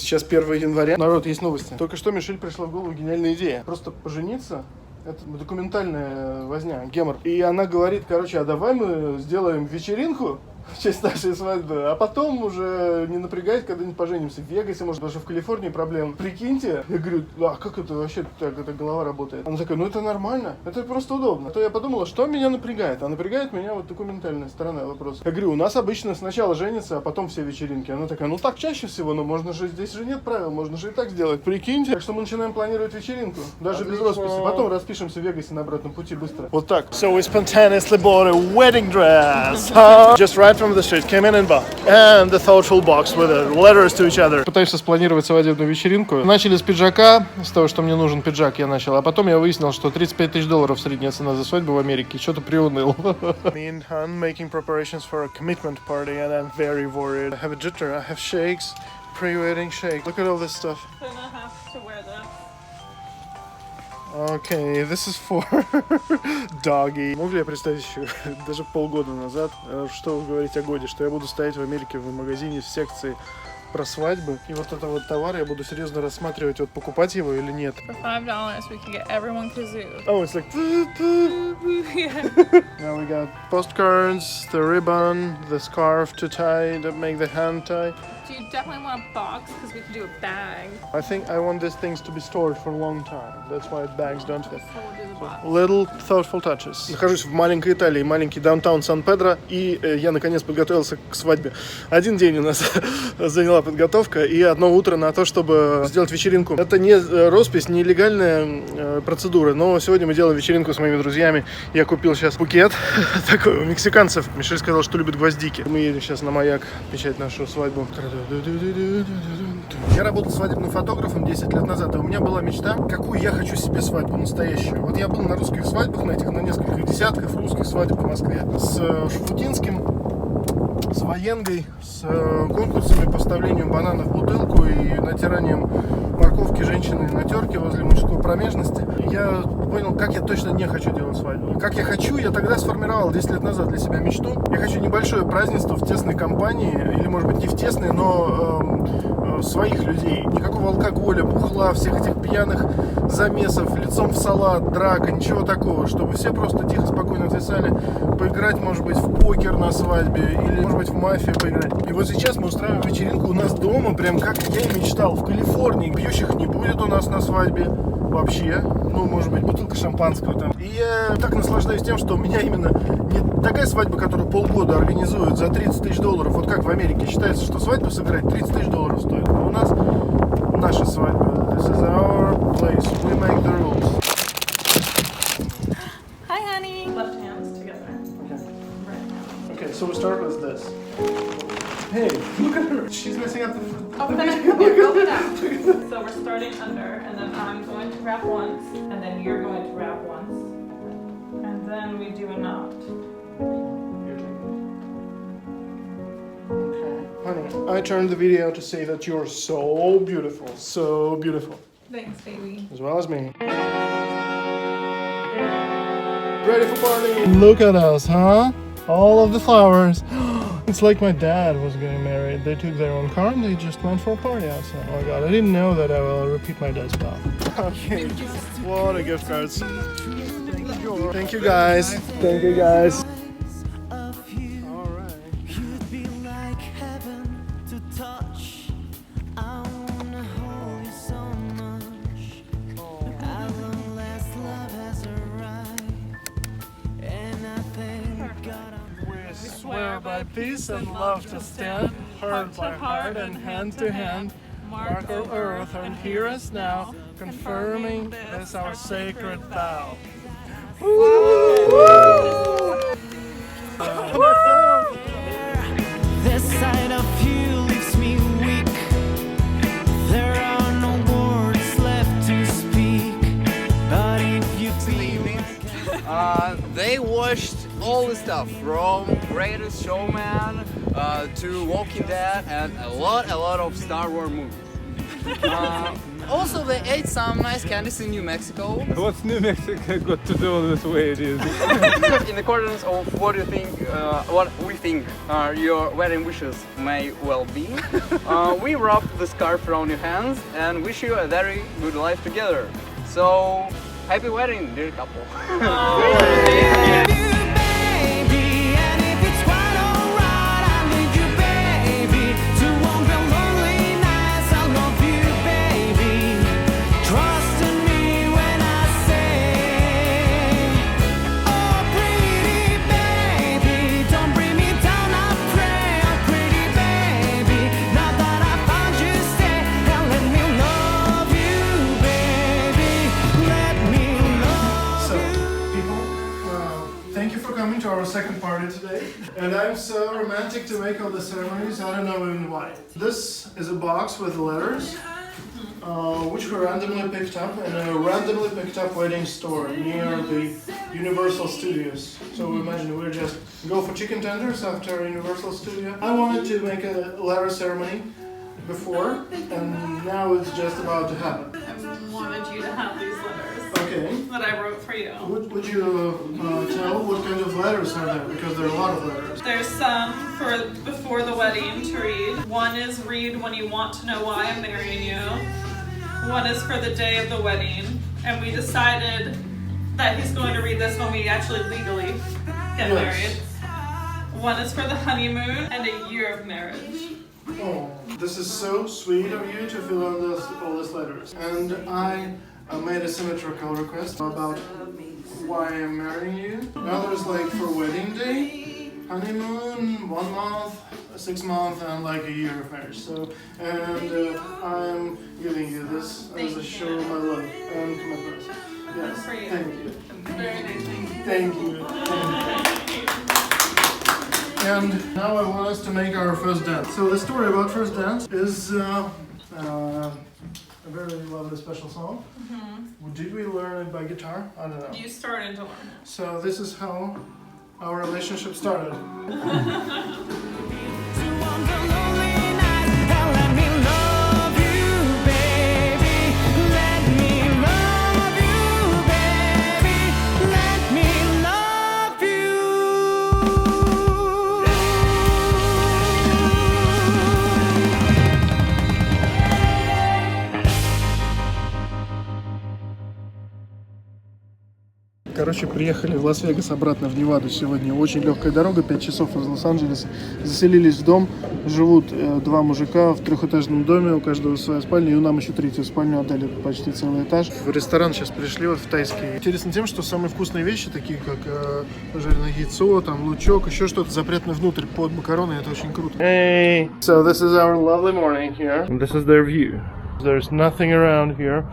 Сейчас 1 января. Народ, есть новости. Только что Мишель пришла в голову гениальная идея. Просто пожениться. Это документальная возня, гемор. И она говорит, короче, а давай мы сделаем вечеринку в честь нашей свадьбы, а потом уже не напрягаясь, когда-нибудь поженимся. В Вегасе, может, даже в Калифорнии проблем. Прикиньте. Я говорю, а как это вообще так эта голова работает? Она такая, ну это нормально, это просто удобно. А то я подумала, что меня напрягает? А напрягает меня вот документальная сторона вопроса. Я говорю, у нас обычно сначала женятся, а потом все вечеринки. Она такая, ну так чаще всего, но можно же, здесь же нет правил, можно же и так сделать. Прикиньте. Так что мы начинаем планировать вечеринку, даже без росписи. Потом распишемся в Вегасе на обратном пути быстро. Вот так. So we spontaneously bought a wedding dress. Just right from the street, came in and bought. And the thoughtful box with the letters to each other. Пытаешься спланировать свадебную вечеринку. Начали с пиджака, с того, что мне нужен пиджак, я начал. А потом я выяснил, что $35 000 средняя цена за свадьбу в Америке. Что-то приуныл. Me and Han making preparations for a commitment party, and I'm very worried. I have a jitter, I have shakes, pre-wedding shake. Look at all this stuff. Then I have to wear that. Okay, this is for doggy. Мог ли я представить еще даже полгода назад, что говорить о годе, что я буду стоять в Америке в магазине в секции про свадьбы, и вот это вот товар я буду серьезно рассматривать, вот покупать его или нет. For $5, we can get everyone kazoo. Oh, it's like... Now we got postcards, the ribbon, the scarf to tie, to make the hand tie. Do you definitely want a box? Because we can do a bag. I think I want these things to be stored for a long time. That's why bags don't fit. So we'll do the box. Little thoughtful touches. Нахожусь в маленькой Италии, маленький даунтаун Сан-Педро, и я наконец подготовился к свадьбе. Один день у нас заняла подготовка и одно утро на то, чтобы сделать вечеринку. Это не роспись, не легальная процедура, но сегодня мы делаем вечеринку с моими друзьями. Я купил сейчас букет такой у мексиканцев. Мишель сказал, что любит гвоздики. Мы едем сейчас на маяк отмечать нашу свадьбу. Я работал свадебным фотографом 10 лет назад, и у меня была мечта, какую я хочу себе свадьбу настоящую. Вот я был на русских свадьбах, на нескольких десятках русских свадеб в Москве. С Шафутинским, с Военгой, с конкурсами по вставлению банана в бутылку и натиранием морковки женщины на терке возле мужской промежности. Я понял, как я точно не хочу делать свадьбу. Как я хочу, я тогда сформировал 10 лет назад для себя мечту. Я хочу небольшое празднество в тесной компании, или может быть не в тесной, но своих людей. Никакого алкоголя, бухла, всех этих пьяных замесов, лицом в салат, драка, ничего такого. Чтобы все просто тихо, спокойно отвисали, поиграть, может быть, в покер на свадьбе, или, может быть, в мафию поиграть. И вот сейчас мы устраиваем вечеринку у нас дома, прям как я и мечтал, в Калифорнии. Пьющих не будет у нас на свадьбе вообще. Ну, может быть, бутылка шампанского там. И я так наслаждаюсь тем, что у меня именно не такая свадьба, которую полгода организуют за $30 000. Вот как в Америке считается, что свадьбу сыграть $30 000 стоит. А у нас наша свадьба. This is our place. We make the rules. Hi, honey. Left hands together. Okay. Right hand. Okay, so we start with this. Hey, look at her. She's messing up the Oh, then I come here, go it out. So we're starting under, and then I'm going to wrap once, and then you're going to wrap once, and then we do a knot. Okay. Honey, I turned the video to say that you're so beautiful. So beautiful. Thanks, baby. As well as me. Ready for party? Look at us, huh? All of the flowers. It's like my dad was getting married. They took their own car and they just went for a party outside. Oh my god, I didn't know that I will repeat my dad's path. Okay. What a gift cards. Thank you guys. Thank you guys. Swear by peace and love to stand, heart by heart and hand to hand, mark of earth and hear us now, confirming this our sacred vow. This side of you leaves me weak. There are no words left to speak. But if you They watched all the stuff from Greatest Showman to Walking Dead and a lot of Star Wars movies. also they ate some nice candies in New Mexico. What's New Mexico got to do with the way it is? In accordance of what you think, what we think your wedding wishes may well be, we wrap the scarf around your hands and wish you a very good life together. So, happy wedding, dear couple. Thank you for coming to our second party today. And I'm so romantic to make all the ceremonies, I don't know even why. This is a box with letters, which we randomly picked up in a randomly picked up wedding store near the Universal Studios. So imagine we just go for chicken tenders after Universal Studio. I wanted to make a letter ceremony before, and now it's just about to happen. I wanted you to have these letters Okay. that I wrote for you. Would you tell what kind of letters are there? Because there are a lot of letters. There's some for before the wedding to read. One is read when you want to know why I'm marrying you. One is for the day of the wedding. And we decided that he's going to read this when we actually legally get married. One is for the honeymoon and a year of marriage. Oh, this is so sweet of you to fill in all these letters. And I made a symmetrical request about why I'm marrying you. Now there's like for wedding day, honeymoon, 1 month, 6 months, and like a year of marriage. So, and I'm giving you this as a show of my love and commitment. Yes, For you. thank you. Very nice thing. Thank you. And now I want us to make our first dance. So the story about first dance is a very lovely special song. Did we learn it by guitar? I don't know. You started to learn it. So this is how our relationship started. Короче, приехали в Лас-Вегас, обратно в Неваду сегодня. Очень легкая дорога, 5 часов из Лос-Анджелеса. Заселились в дом, живут 2 мужика в 3-этажном доме, у каждого своя спальня, и нам еще 3-ю спальню отдали, почти целый этаж. В ресторан сейчас пришли, вот в тайский. Интересно тем, что самые вкусные вещи, такие как жареное яйцо, там лучок, еще что-то запрятано внутрь под макароны, это очень круто. Hey! So this is our lovely morning here. And this is their view. There's nothing around here.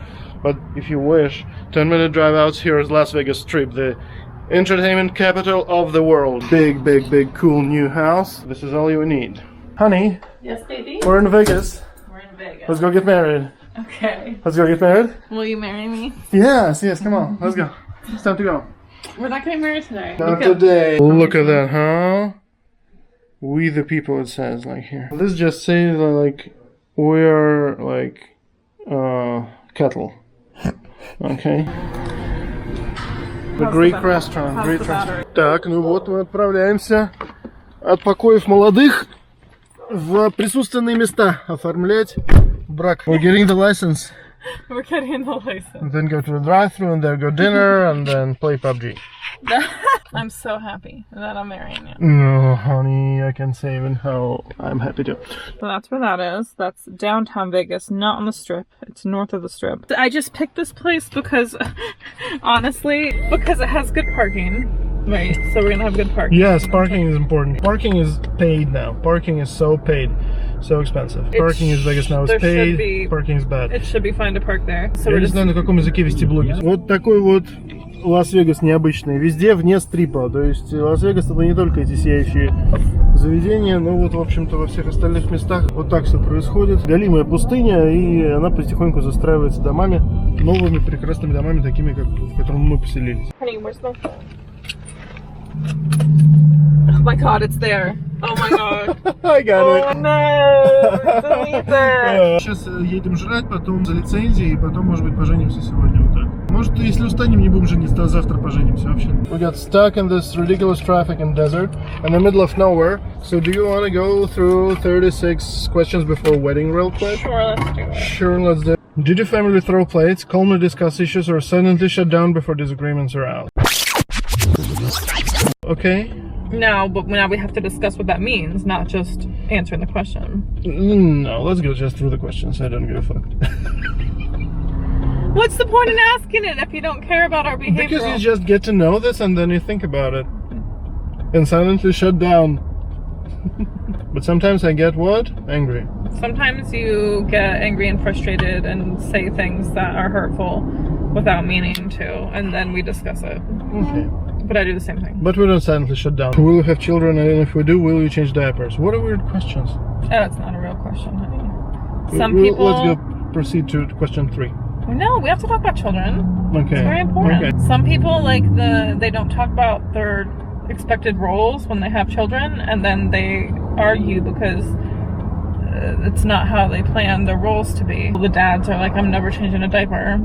But if you wish, 10-minute drive out here is Las Vegas Strip, the entertainment capital of the world. Big, big, big, cool new house. This is all you need. Honey, Yes, baby? we're in Vegas. We're in Vegas. Let's go get married. Okay. Let's go get married? Will you marry me? Yes, yes, come on. Let's go. It's time to go. We're not getting married today. Not today. Look at that, huh? We the people, it says, like here. Let's just say that, like, we're, like, cattle. Okay. The Greek restaurant. Greek restaurant. Так, ну вот мы отправляемся от покоев молодых в присутственные места оформлять брак. We're getting the license. We're getting the license. And then go to the drive-thru and then go dinner and then play PUBG. I'm so happy that I'm marrying you. No, honey, I can say even how I'm happy to. So that's where that is. That's downtown Vegas, not on the Strip. It's north of the Strip. I just picked this place because, honestly, because it has good parking. Right, so we're gonna have good parking. Yes, parking is important. Parking is paid now. Parking is so paid. So expensive. Parking in Vegas now is there should paid. be- Parking is bad. It should be fine to park there. So Я we're не just знаю, на каком языке вести блоги. Вот такой вот Лас-Вегас необычный. Везде вне стрипа. То есть Лас-Вегас это не только эти сияющие заведения, но вот, в общем-то, во всех остальных местах вот так все происходит. Голимая пустыня, и она потихоньку застраивается домами, новыми прекрасными домами, такими, как в котором мы поселились. Honey, where's the my god, it's there. Oh my god. I got Oh no. Delete that. Сейчас едем жрать, потом за лицензией, и потом, может быть, поженимся сегодня вот так. Может, если устанем, не будем жениться, а завтра поженимся вообще. We got stuck in this ridiculous traffic in desert, in the middle of nowhere. So do you want to go through 36 questions before wedding real quick? Sure, let's do it. Sure, let's do it. Did your family throw plates, calmly discuss issues, or suddenly shut down before disagreements are out? Okay. Now, but now we have to discuss what that means, not just answering the question. No, let's go just through the questions. I don't give a fuck. What's the point in asking it if you don't care about our behavior? Because you just get to know this and then you think about it. And silently shut down. But sometimes I get what? Angry. Sometimes you get angry and frustrated and say things that are hurtful without meaning to, and then we discuss it. Okay. But I do the same thing. But we don't silently shut down. Will you have children, and if we do, will you change diapers? What are weird questions? That's not a real question, honey. Some Let's people... go proceed to question 3. No, we have to talk about children. Okay. It's very important. Okay. Some people they don't talk about their expected roles when they have children, and then they argue because it's not how they plan their roles to be. The dads are like, I'm never changing a diaper.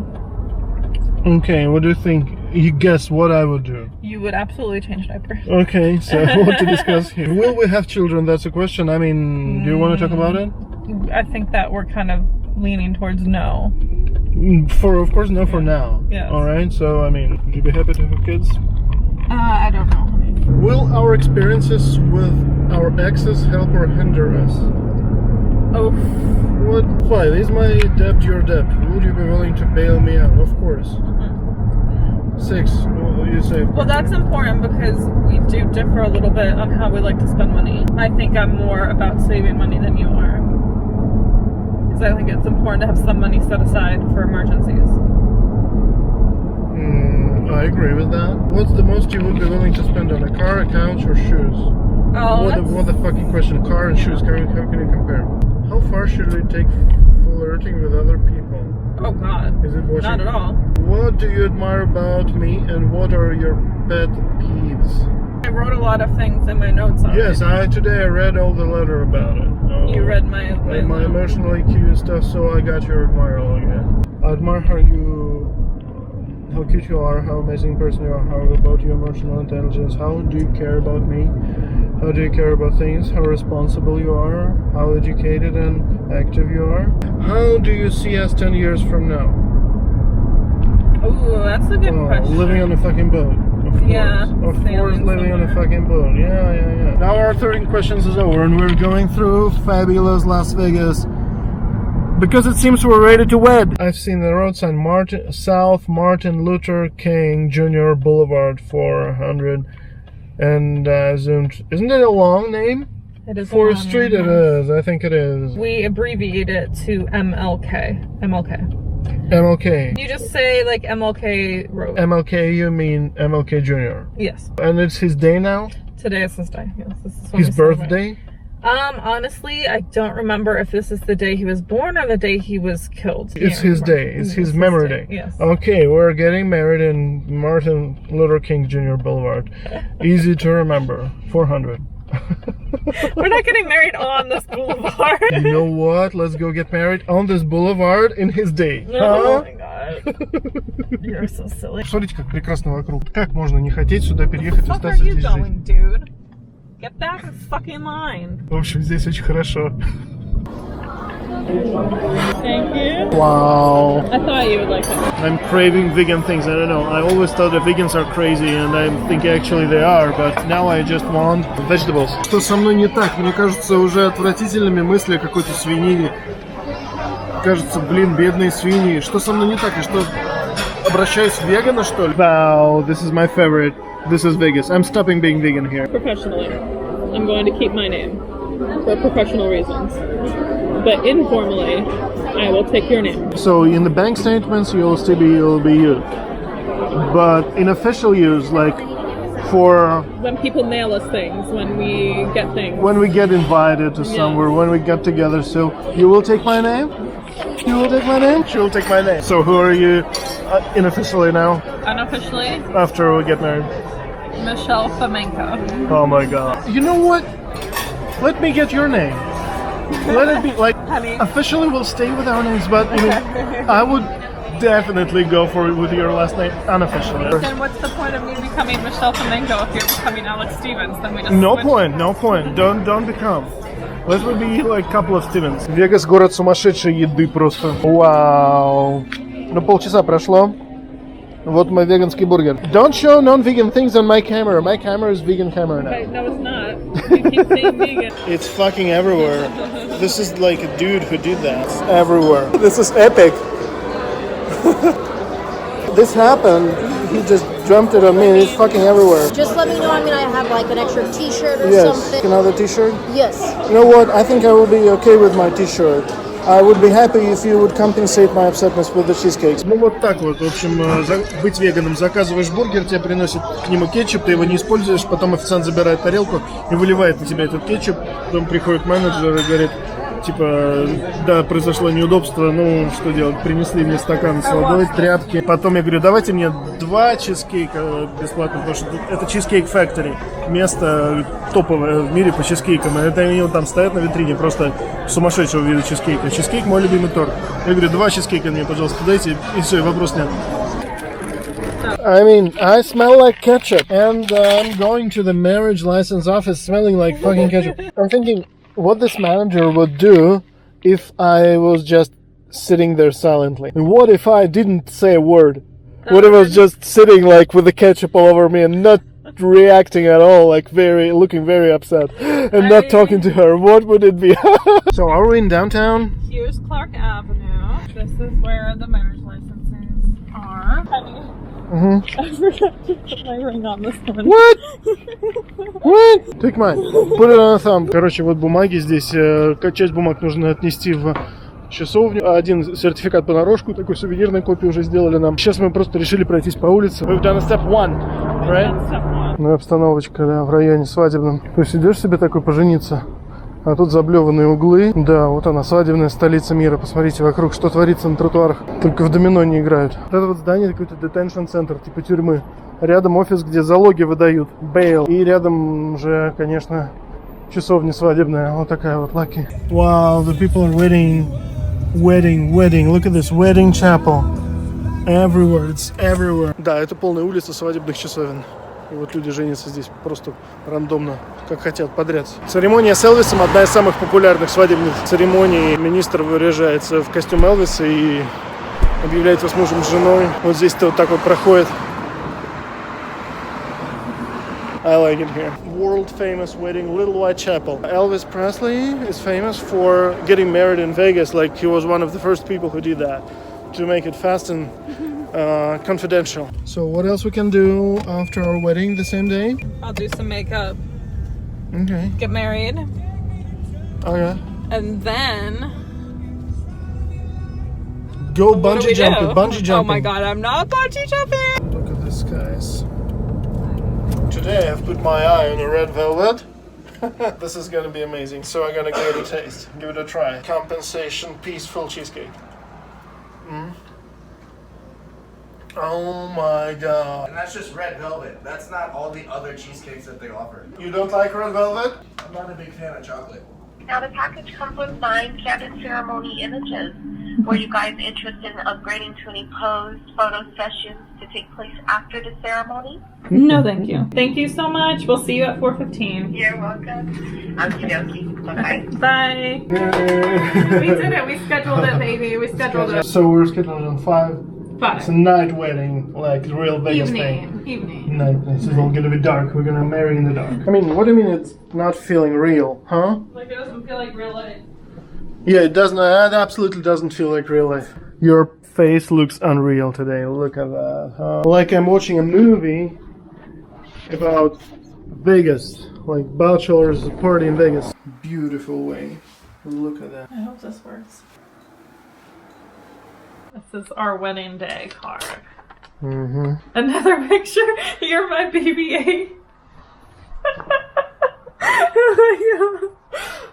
Okay, what do you think? You guess what I would do. You would absolutely change diapers. Okay, so what to discuss here? Will we have children? That's a question. I mean, do you want to talk about it? I think that we're kind of leaning towards no. Of course, no for now. Yes. All right, so, I mean, would you be happy to have kids? I don't know, honey. Will our experiences with our exes help or hinder us? Oh, What? 5. Is my debt your debt? Would you be willing to bail me out? Of course. 6. Well, you say. well, that's important because we do differ a little bit on how we like to spend money. I think I'm more about saving money than you are. Because I think it's important to have some money set aside for emergencies. I agree with that. What's the most you would be willing to spend on a car, a couch, or shoes? Oh, What the fucking question? Car and shoes, how can you compare? How far should we take flirting with other people? oh God. Is it watching? Not at all. What do you admire about me, and what are your pet peeves? I wrote a lot of things in my notes on Yes, it. today I read all the letter about it. You read my And my note. emotional IQ and stuff, so I got your admire all again. I admire how cute you are, how amazing person you are, how about your emotional intelligence, how do you care about me, how do you care about things, how responsible you are, how educated and active you are. How do you see us 10 years from now? Ooh, that's a good question. Living on a fucking boat. Of course. Yeah, Of course, sailing living on a somewhere. fucking boat. Yeah. Now our 13 questions is over and we're going through fabulous Las Vegas. Because it seems we're ready to wed. I've seen the road sign South Martin Luther King Jr. Boulevard 400 and zoomed. Isn't it a long name? It is For a a long street name. it is. I think it is. We abbreviate it to MLK. MLK. You just say like MLK Road. MLK, you mean MLK Jr. Yes. And it's his day now? Today is his day. Yes, this is when His we celebrate. birthday? Honestly, I don't remember if this is the day he was born or the day he was killed. It's Can't his remember. day. It's his memory day. Yes. Okay, we're getting married in Martin Luther King Jr. Boulevard. Easy to remember. 400. We're not getting married on this boulevard. You know what? Let's go get married on this boulevard in his day. Oh Huh? my god. You're so silly. Смотрите, как прекрасно вокруг. Как можно не хотеть сюда переехать и Where are остаться you здесь жить? going, dude? Get back in fucking line. В общем, здесь очень хорошо. Thank you. Wow. I thought you would like it. I'm craving vegan things. I don't know. I always thought that vegans are crazy, and I think actually they are, but now I just want vegetables. Что со мной не так? Мне кажется, уже отвратительными мысли о какой-то свинине. Кажется, блин, бедные свиньи. Что со мной не так? И что, обращаюсь в вегана, что ли? Wow, this is my favorite. This is Vegas. I'm stopping being vegan here. Professionally, I'm going to keep my name for professional reasons. But informally, I will take your name. So in the bank statements, you'll be you. But in official use, like for When people mail us things, when we get things. when we get invited to somewhere, when we get together, so you will take my name? You will take my name? She will take my name. So who are you unofficially now, Unofficially, after we get married? Michelle Flamenco. Oh my god. You know what? Let me get your name. Let it be like Honey. officially we'll stay with our names, but I mean, I would definitely go for it with your last name unofficially. Then what's the point of me becoming Michelle Flamenco if you're becoming Alex Stevens? Then we just No switch. point, no point. Don't become. Let me be like couple of Stevens. Вегас город сумасшедшей еды просто. Вау. Ну полчаса прошло. Вот мой веганский бургер. Don't show non-vegan things on my camera. My camera is vegan camera now. Wait, no, it's not. You keep saying vegan. It's fucking everywhere. This is like a dude who did that. It's everywhere. This is epic. This happened. He just jumped it on me and it's fucking everywhere. Just let me know. I'm gonna have like an extra T-shirt or Yes. something. Another t-shirt? Yes. You know what? I think I will be okay with my t-shirt. I would be happy if you would compensate my upsetness with the cheesecakes. Ну вот так вот, в общем, быть веганом. Заказываешь бургер, тебе приносят к нему кетчуп, ты его не используешь, потом официант забирает тарелку и выливает на тебя этот кетчуп. Потом приходит менеджер и говорит, типа, да, произошло неудобство, ну, что делать, принесли мне стакан с водой, тряпки. Потом я говорю, давайте мне 2 чизкейка бесплатно, потому что это Cheesecake Factory, место топовое в мире по чизкейкам. Это они вот там стоят на витрине, просто сумасшедшего вида чизкейка. Чизкейк мой любимый торт. Я говорю, 2 чизкейка мне, пожалуйста, дайте, и все, и вопрос нет. I mean, I smell like ketchup, and I'm going to the marriage license office smelling like fucking ketchup. I'm thinking, what this manager would do if I was just sitting there silently. And what if I didn't say a word? What if I was just sitting like with the ketchup all over me and not reacting at all, like looking very upset and not talking to her? What would it be? So are we in downtown? Here's Clark Avenue. This is where the marriage licenses are. Honey, I forgot to put my ring on this one. What? What? Take mine. Put it on a thumb. Короче, вот бумаги здесь. Часть бумаг нужно отнести в часовню. Один сертификат понарошку, такой сувенирной копии уже сделали нам. Сейчас мы просто решили пройтись по улице. We've done step one, right? Ну и обстановочка, да, в районе свадебном. То есть идешь себе такой пожениться, а тут заблеванные углы. Да, вот она, свадебная столица мира. Посмотрите вокруг, что творится на тротуарах. Только в домино не играют. Вот это вот здание какой-то detention центр, типа тюрьмы. Рядом офис, где залоги выдают, bail. И рядом же, конечно, часовня свадебная. Вот такая вот Lucky. Wow, the people are wedding. Look at this, wedding chapel. Everywhere, it's everywhere. Да, это полная улица свадебных часовен. И вот люди женятся здесь просто рандомно, как хотят, подряд. Церемония с Элвисом одна из самых популярных свадебных церемоний. Министр выряжается в костюм Элвиса и объявляет его с мужем, с женой. Вот здесь-то вот так вот проходит. I like it here. World famous wedding, Little White Chapel. Elvis Presley is famous for getting married in Vegas. Like he was one of the first people who did that to make it fast and confidential. So what else we can do after our wedding the same day? I'll do some makeup, Okay. get married, Okay. and then Go what do bungee we jumping. do? Bungee jumping. Oh my god, I'm not bungee jumping! Look at this, guys. Today I've put my eye on a red velvet. This is gonna be amazing. So I'm gonna give it a taste. Give it a try. Compensation peaceful cheesecake. Oh my god. And that's just red velvet. That's not all the other cheesecakes that they offer. You don't like red velvet? I'm not a big fan of chocolate. Now the package comes with 9 candid ceremony images. Were you guys interested in upgrading to any posed photo sessions to take place after the ceremony? No, thank you. Thank you so much. We'll see you at 4:15. You're welcome. Okie dokie. Bye-bye. Bye. We did it. We scheduled it, baby. We scheduled it. So we're scheduled on 5. It's a 5. night wedding, like the real Vegas thing. Evening. Night. This is all gonna be dark. We're gonna marry in the dark. I mean, what do you mean it's not feeling real, huh? Like it doesn't feel like real life. Yeah, it doesn't. It absolutely doesn't feel like real life. Your face looks unreal today. Look at that. Huh? Like I'm watching a movie about Vegas, like bachelor's party in Vegas. Beautiful way. Look at that. I hope this works. This is our wedding day card. Mm-hmm. Another picture. You're my BB-8. Oh my god.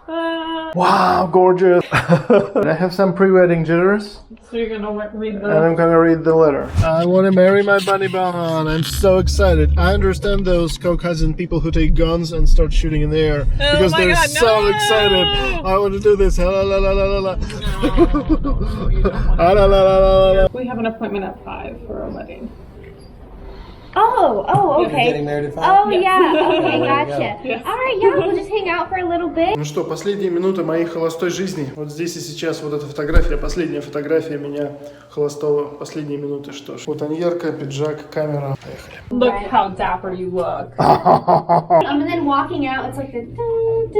Wow, gorgeous. I have some pre-wedding jitters. So you're gonna read And I'm gonna read the letter. I want to marry my bunny bun. I'm so excited. I understand those Caucasian people who take guns and start shooting in the air because my they're God, so no! excited. I want to do this. La, la, la, la, la, la. La, la, la, la, la. We have an appointment at 5 for a wedding. Oh, okay. Getting married at 5? Oh, yeah. Okay, gotcha. Yes. All right, yeah, we'll just hang out for a little bit. Ну что, последние минуты моей холостой жизни. Вот здесь и сейчас вот эта фотография, последняя фотография меня холостого. Последние минуты, что ж. Вот яркая, пиджак, камера. Поехали. Look how dapper you look. And then walking out, it's like the.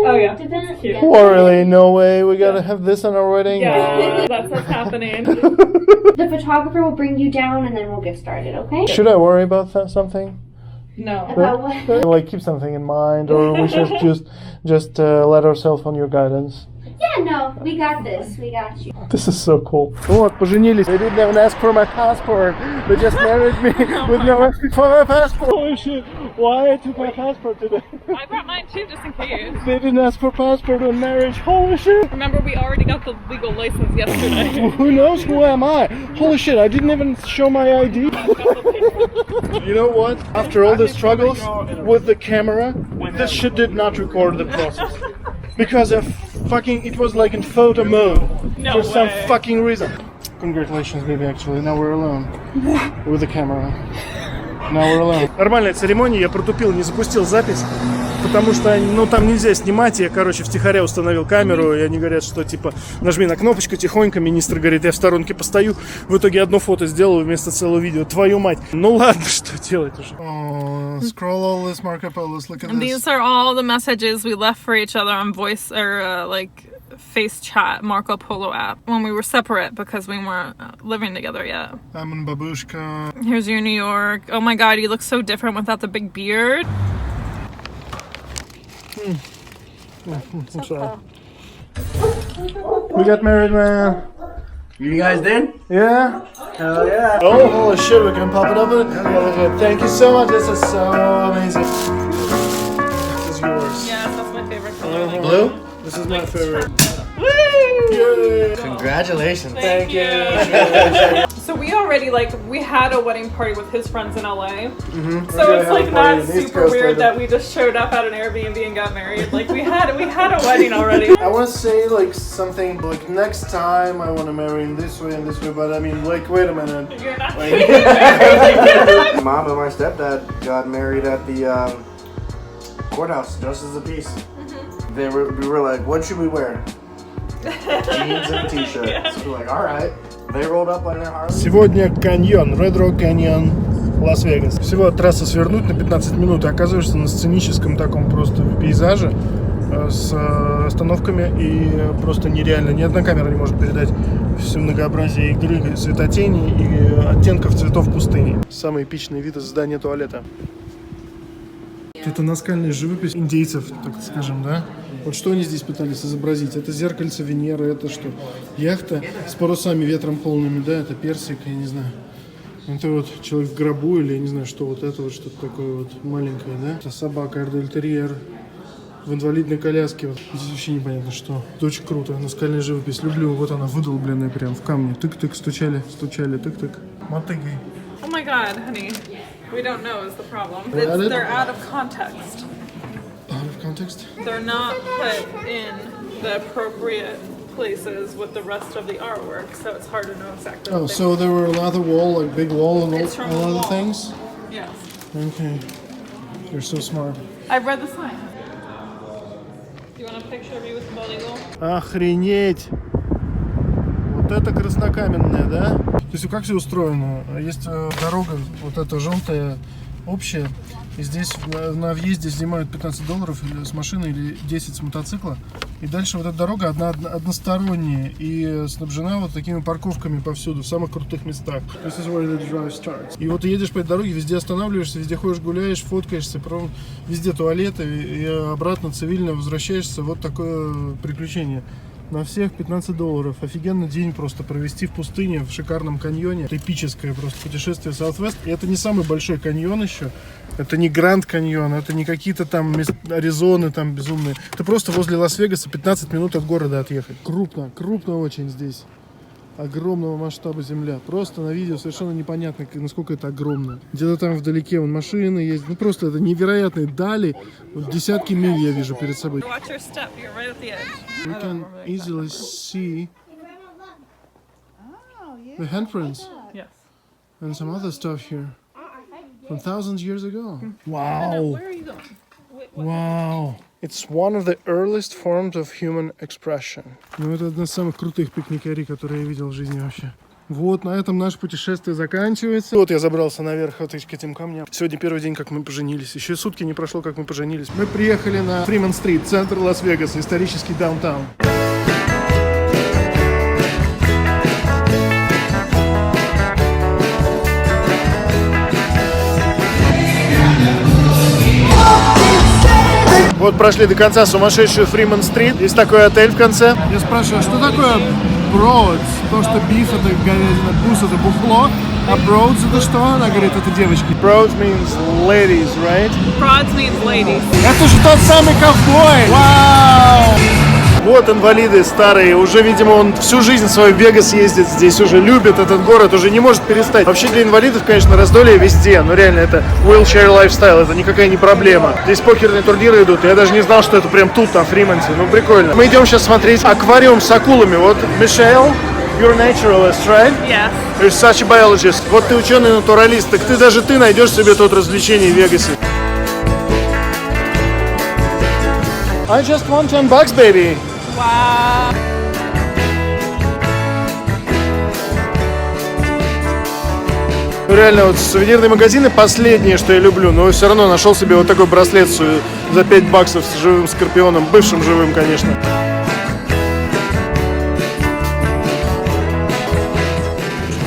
Oh, yeah. It's cute. Oh, really? No way. We gotta have this on our wedding. Yeah, that's what's happening. The photographer will bring you down, and then we'll get started. Okay? Should I worry about something? No. About what? Like keep something in mind, or we should just let ourselves on your guidance. Yeah, no, we got this. We got you. This is so cool. Вот, поженились. They didn't even ask for my passport. They just married me with no asking for my passport. Holy shit! Why I took my passport today? I brought mine too, just in case. They didn't ask for passport on marriage. Holy shit! Remember, we already got the legal license yesterday. Who knows who am I? Holy shit! I didn't even show my ID. You know what? After all the struggles with the camera, this shit did not record the process. Because it was like in photo mode for some fucking reason. Congratulations, baby, actually. Now we're alone. With the camera. Now we're alone. Нормальная церемония, я протупил, не запустил запись. Потому что, там нельзя снимать. Я, втихаря установил камеру, и они говорят, что, нажми на кнопочку тихонько. Министр говорит, я в сторонке постою. В итоге одно фото сделал вместо целого видео. Твою мать. Ну ладно, что делать уже. Scroll all this, Marco Polos, look at this. These are all the messages we left for each other on voice or face chat Marco Polo app when we were separate because we weren't living together yet. I'm in babushka. Here's your New York. Oh my god, you look so different without the big beard. I'm sorry. We got married, man. You guys did? Yeah? Hell yeah. Oh, holy shit, we can pop it up. Thank you so much. This is so amazing. This is yours. Yes, that's my favorite color. Blue? This is my favorite. Woo! Yay! Congratulations. Thank you. So we already we had a wedding party with his friends in LA. So it's not super weird that we just showed up at an Airbnb and got married. We had a wedding already. I want to say something next time I want to marry in this way and this way, but I mean wait a minute. You're not My mom and my stepdad got married at the courthouse, justice of the peace. We were like, what should we wear? Jeans and a t-shirt. So we're like, all right. They rolled up on their Harley. Сегодня каньон, Red Rock Canyon, Лас-Вегас. Всего от трассы свернуть на 15 минут и оказываешься на сценическом таком просто пейзаже с остановками, и просто нереально. Ни одна камера не может передать все многообразие игры светотени и оттенков цветов пустыни. Самый эпичный вид из здания туалета. Это наскальная живопись индейцев, так скажем, да? Вот что они здесь пытались изобразить? Это зеркальце Венеры, это что? Яхта с парусами ветром полными, да? Это персик, я не знаю. Это вот человек в гробу или я не знаю, что вот это вот что-то такое вот маленькое, да? Это собака, эрдельтерьер в инвалидной коляске. Вот. Здесь вообще непонятно что. Это очень круто. Наскальная живопись. Люблю. Вот она выдолбленная прям в камне. Тык-тык, стучали, тык-тык. Мотыгой. Oh my god, honey. We don't know is the problem. Added? They're out of context. Out of context? They're not put in the appropriate places with the rest of the artwork, so it's hard to know exactly. Oh, what so there were another wall, big wall and It's from all the other wall. things? Yes. Okay. You're so smart. I've read the sign. Do you want a picture of you with the bald eagle? Охренеть! Вот это краснокаменная, да? То есть как все устроено? Есть дорога, вот эта желтая, общая. И здесь на въезде снимают $15 с машины или 10 с мотоцикла. И дальше вот эта дорога односторонняя и снабжена вот такими парковками повсюду, в самых крутых местах. This is where the drive starts. И вот ты едешь по этой дороге, везде останавливаешься, везде ходишь, гуляешь, фоткаешься, потом везде туалеты, и обратно цивильно возвращаешься. Вот такое приключение. На всех $15. Офигенно день просто провести в пустыне, в шикарном каньоне. Это эпическое просто путешествие Southwest. И это не самый большой каньон еще. Это не Гранд Каньон, это не какие-то там Аризоны там безумные. Это просто возле Лас-Вегаса 15 минут от города отъехать. Крупно, крупно очень здесь. Огромного масштаба земля. Просто на видео совершенно непонятно, насколько это огромно. Где-то там вдалеке вон машины есть. Ну просто это невероятные дали. Вот десятки миль я вижу перед собой. Watch your step. You're right at the edge. We can easily see the handprints Yes. and some other stuff here from thousands years ago. Wow. Where are you going? Wow. It's one of the earliest forms of human expression. Ну, это одна из самых крутых пикникарей, которые я видел в жизни вообще. Вот, на этом наше путешествие заканчивается. Вот я забрался наверх вот к этим камням. Сегодня первый день, как мы поженились. Еще сутки не прошло, как мы поженились. Мы приехали на Фримонт-стрит, центр Лас-Вегаса, исторический даунтаун. Вот прошли до конца сумасшедшую Фримонт-стрит. Есть такой отель в конце. Я спрашиваю, что такое Broads? То, что биф это говядина, бус это бухло. А Broads это что? Она говорит, это девочки. Broads means ladies, right? Broads means ladies. Это же тот самый ковбой! Вау! Вот инвалиды старые, уже, видимо, он всю жизнь свою в Вегас ездит здесь, уже любит этот город, уже не может перестать. Вообще для инвалидов, конечно, раздолье везде, но реально это wheelchair lifestyle, это никакая не проблема. Здесь покерные турниры идут, я даже не знал, что это прям тут, на Фримонте, ну прикольно. Мы идем сейчас смотреть аквариум с акулами, вот, Мишель, you're a naturalist, right? Yes. You're such a биologist. Вот ты ученый-натуралист, так даже ты найдешь себе тут развлечение в Вегасе. I just want $10, baby. Wow. Ну, реально, вот сувенирные магазины последнее, что я люблю, но все равно нашел себе вот такой браслет за $5 с живым скорпионом, бывшим живым, конечно.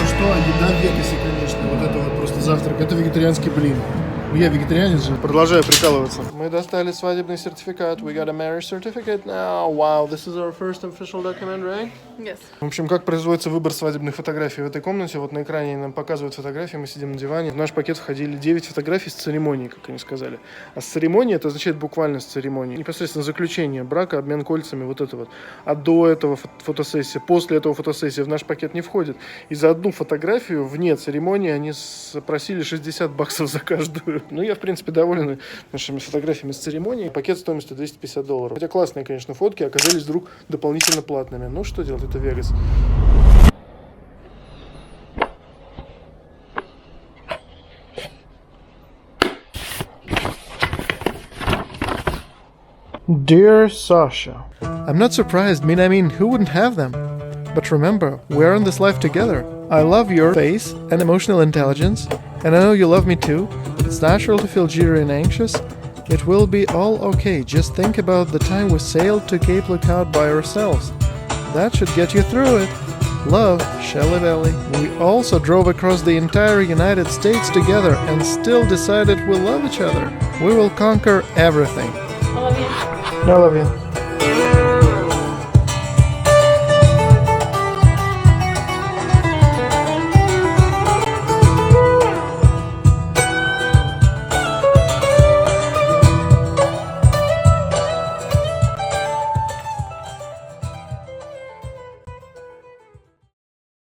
Что, еда в Вегасе, конечно, вот это вот просто завтрак, это вегетарианский блин. Я вегетарианец же. Продолжаю прикалываться. Мы достали свадебный сертификат. We got a marriage certificate now. Wow, this is our first official document, right? Yes. В общем, как производится выбор свадебных фотографий в этой комнате? Вот на экране нам показывают фотографии, мы сидим на диване. В наш пакет входили 9 фотографий с церемонии, как они сказали. А с церемонии это означает буквально с церемонии. Непосредственно заключение брака, обмен кольцами, вот это вот. А до этого фотосессия, после этого фотосессия в наш пакет не входит. И за одну фотографию вне церемонии они просили $60 за каждую. Ну, я, в принципе, доволен нашими фотографиями с церемонии. Пакет стоимостью $250. Хотя классные, конечно, фотки оказались вдруг дополнительно платными. Ну, что делать, это Вегас. Dear Sasha, I'm not surprised. I mean, who wouldn't have them? But remember, we're in this life together. I love your face and emotional intelligence, and I know you love me too. It's natural to feel jittery and anxious. It will be all okay. Just think about the time we sailed to Cape Lookout by ourselves. That should get you through it. Love, Shelly Valley. We also drove across the entire United States together and still decided we love each other. We will conquer everything. I love you. I love you.